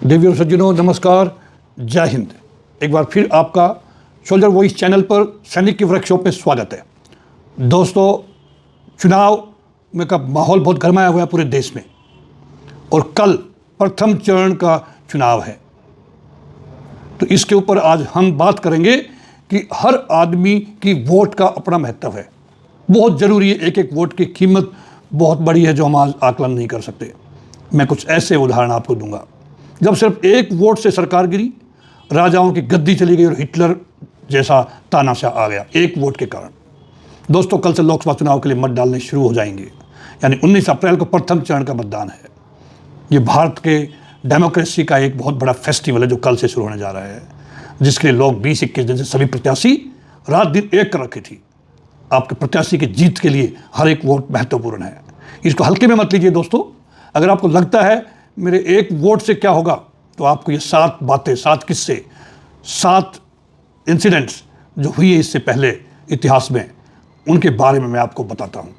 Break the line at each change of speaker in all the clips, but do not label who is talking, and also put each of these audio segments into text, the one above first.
देवी और सज्जनों, नमस्कार, जय हिंद। एक बार फिर आपका सोल्जर वॉइस चैनल पर सैनिक की वर्कशॉप में स्वागत है। दोस्तों, चुनाव में का माहौल बहुत गरमाया हुआ है पूरे देश में और कल प्रथम चरण का चुनाव है। तो इसके ऊपर आज हम बात करेंगे कि हर आदमी की वोट का अपना महत्व है, बहुत ज़रूरी है। एक एक वोट की कीमत बहुत बड़ी है जो हम आज आकलन नहीं कर सकते। मैं कुछ ऐसे उदाहरण आपको दूंगा। जब सिर्फ एक वोट से सरकार गिरी, राजाओं की गद्दी चली गई और हिटलर जैसा तानाशाह आ गया एक वोट के कारण। दोस्तों, कल से लोकसभा चुनाव के लिए मत डालने शुरू हो जाएंगे, यानी 19 अप्रैल को प्रथम चरण का मतदान है। ये भारत के डेमोक्रेसी का एक बहुत बड़ा फेस्टिवल है जो कल से शुरू होने जा रहा है, जिसके लिए लोग 20-21 दिन से सभी प्रत्याशी रात दिन एक कर रखी थी। आपके प्रत्याशी की जीत के लिए हर एक वोट महत्वपूर्ण है, इसको हल्के में मत लीजिए। दोस्तों, अगर आपको लगता है मेरे एक वोट से क्या होगा, तो आपको ये 7 बातें, 7 किस्से, 7 इंसिडेंट्स जो हुई है इससे पहले इतिहास में, उनके बारे में मैं आपको बताता हूँ।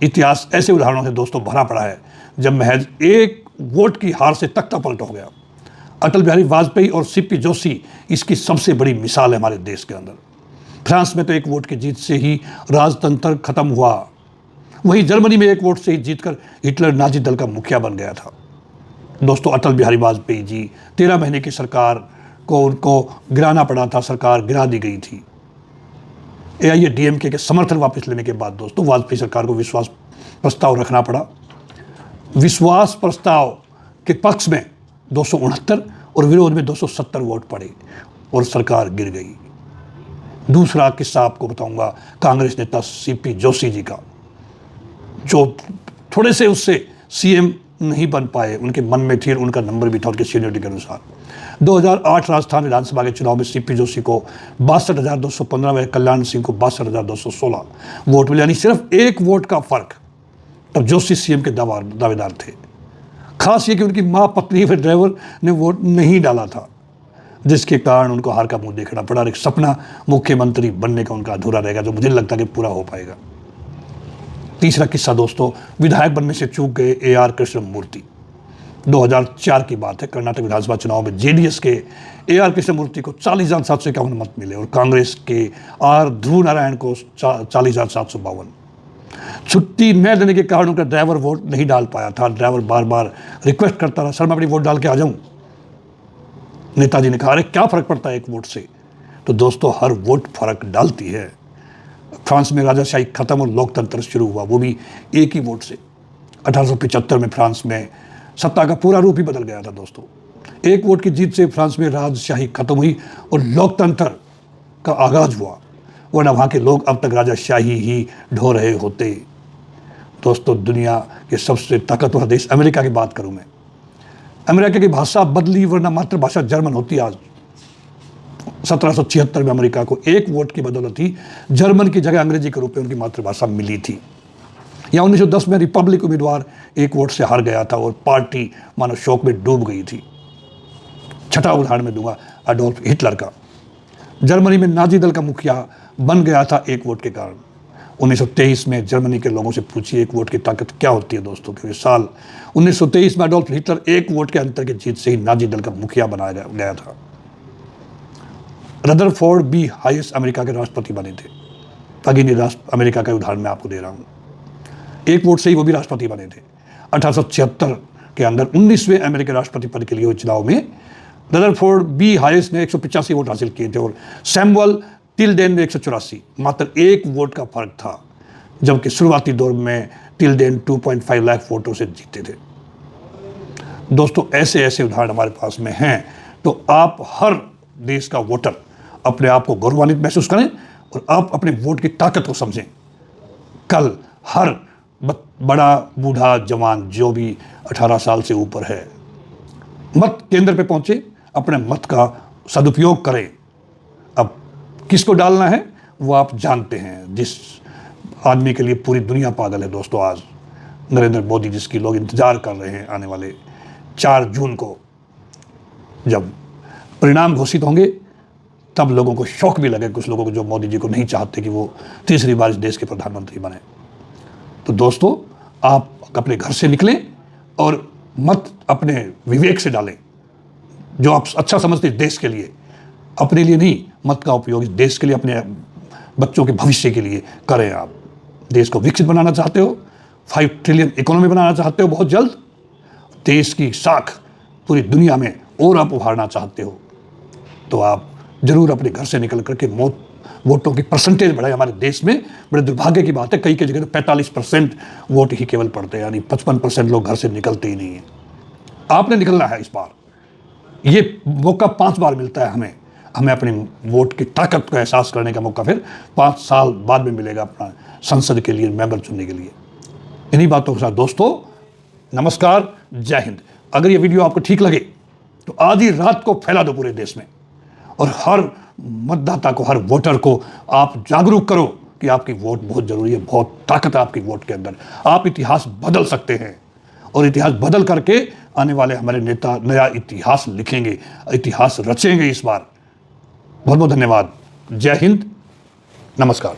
इतिहास ऐसे उदाहरणों से दोस्तों भरा पड़ा है जब महज एक वोट की हार से तख्ता पलट हो गया। अटल बिहारी वाजपेयी और सीपी जोशी इसकी सबसे बड़ी मिसाल है हमारे देश के अंदर। फ्रांस में तो एक वोट की जीत से ही राजतंत्र खत्म हुआ। वहीं जर्मनी में एक वोट से ही जीतकर हिटलर नाजी दल का मुखिया बन गया था। दोस्तों, अटल बिहारी वाजपेयी जी 13 महीने की सरकार को उनको गिराना पड़ा था, सरकार गिरा दी गई थी। AIADMK के समर्थन वापस लेने के बाद दोस्तों वाजपेयी सरकार को विश्वास प्रस्ताव रखना पड़ा। विश्वास प्रस्ताव के पक्ष में 269 और विरोध में 270 वोट पड़े और सरकार गिर गई। दूसरा किस्सा आपको बताऊंगा कांग्रेस नेता सीपी जोशी जी का, जो थोड़े से उससे CM नहीं बन पाए। उनके मन में थी, उनका नंबर भी था उनके सीनियरिटी के अनुसार। 2008 राजस्थान विधानसभा के चुनाव में सीपी जोशी को 62,215 में, कल्याण सिंह को 62,216 वोट मिले, यानी सिर्फ एक वोट का फर्क। तब जोशी CM के दावेदार थे। खास ये कि उनकी माँ, पत्नी व ड्राइवर ने वोट नहीं डाला था, जिसके कारण उनको हार का मुंह देखना पड़ा। एक सपना मुख्यमंत्री बनने का उनका अधूरा रहेगा, जो मुझे लगता है कि पूरा हो पाएगा। तीसरा किस्सा दोस्तों, विधायक बनने से चूक गए AR कृष्णमूर्ति। 2004 की बात है। कर्नाटक विधानसभा चुनाव में JDS के AR कृष्णमूर्ति को 40,751 मत मिले और कांग्रेस के R ध्रुव नारायण को 40,752। छुट्टी न देने के कारण उनका ड्राइवर वोट नहीं डाल पाया था। ड्राइवर बार बार रिक्वेस्ट करता रहा, सर मैं अपनी वोट डाल के आ जाऊं। नेताजी ने कहा, अरे क्या फर्क पड़ता है एक वोट से। तो दोस्तों, हर वोट फर्क डालती है। फ्रांस में राजाशाही खत्म और लोकतंत्र शुरू हुआ, वो भी एक ही वोट से। 1875 में फ्रांस में सत्ता का पूरा रूप ही बदल गया था दोस्तों। एक वोट की जीत से फ्रांस में राजशाही खत्म हुई और लोकतंत्र का आगाज हुआ, वरना वहाँ के लोग अब तक राजाशाही ही ढो रहे होते। दोस्तों, दुनिया के सबसे ताकतवर देश अमेरिका की बात करूँ मैं। अमेरिका की भाषा बदली, वरना मातृभाषा जर्मन होती। आज 1776 में अमेरिका को एक वोट की बदौलत ही जर्मन की जगह अंग्रेजी के रूप में उनकी मातृभाषा मिली थी। या 1910 में रिपब्लिक उम्मीदवार एक वोट से हार गया था और पार्टी मानो शोक में डूब गई थी। छठा उदाहरण मैं दूंगा अडोल्फ हिटलर का। जर्मनी में नाजी दल का मुखिया बन गया था एक वोट के कारण। 1923 में जर्मनी के लोगों से पूछिए एक वोट की ताकत क्या होती है दोस्तों, क्योंकि साल 1923 में अडोल्फ हिटलर एक वोट के अंतर की जीत से ही नाजी दल का मुखिया बनाया गया था। Rutherford B. हाइस अमेरिका के राष्ट्रपति बने थे। अगेन अमेरिका का उदाहरण मैं आपको दे रहा हूँ। एक वोट से ही वो भी राष्ट्रपति बने थे। 1876 के अंदर 19वें अमेरिकी राष्ट्रपति पद के लिए हुए चुनाव में रदरफोर्ड B. हाइस ने 185 वोट हासिल किए थे और सैमुअल टिल्डेन ने 184। मात्र एक वोट का फर्क था, जबकि शुरुआती दौर में टिल्डेन 2.5 लाख वोटों से जीते थे। दोस्तों, ऐसे ऐसे उदाहरण हमारे पास में हैं। तो आप हर देश का वोटर अपने आप को गौरवान्वित महसूस करें और आप अपने वोट की ताकत को समझें। कल हर बड़ा, बूढ़ा, जवान जो भी 18 साल से ऊपर है, मत केंद्र पे पहुंचे, अपने मत का सदुपयोग करें। अब किसको डालना है वो आप जानते हैं। जिस आदमी के लिए पूरी दुनिया पागल है दोस्तों आज, नरेंद्र मोदी, जिसकी लोग इंतजार कर रहे हैं आने वाले 4 जून को जब परिणाम घोषित होंगे, तब लोगों को शौक भी लगे, कुछ लोगों को जो मोदी जी को नहीं चाहते कि वो तीसरी बार इस देश के प्रधानमंत्री बने। तो दोस्तों, आप अपने घर से निकलें और मत अपने विवेक से डालें। जो आप अच्छा समझते हैं देश के लिए, अपने लिए नहीं, मत का उपयोग इस देश के लिए, अपने बच्चों के भविष्य के लिए करें। आप देश को विकसित बनाना चाहते हो, 5 ट्रिलियन इकोनॉमी बनाना चाहते हो, बहुत जल्द देश की साख पूरी दुनिया में और आप उभारना चाहते हो, तो आप जरूर अपने घर से निकल करके वोटों की परसेंटेज बढ़ाए। हमारे देश में बड़े दुर्भाग्य की बात है, कई जगह तो 45% वोट ही केवल पड़ते हैं, यानी 55% लोग घर से निकलते ही नहीं है। आपने निकलना है इस बार, ये मौका 5 बार मिलता है हमें अपने वोट की ताकत का एहसास करने का मौका फिर 5 साल बाद में मिलेगा अपना संसद के लिए मेंबर चुनने के लिए। इन्हीं बातों के साथ दोस्तों, नमस्कार, जय हिंद। अगर ये वीडियो आपको ठीक लगे तो आधी रात को फैला दो पूरे देश में, और हर मतदाता को, हर वोटर को आप जागरूक करो कि आपकी वोट बहुत जरूरी है, बहुत ताकत है आपकी वोट के अंदर। आप इतिहास बदल सकते हैं, और इतिहास बदल करके आने वाले हमारे नेता नया इतिहास लिखेंगे, इतिहास रचेंगे इस बार। बहुत बहुत धन्यवाद। जय हिंद, नमस्कार।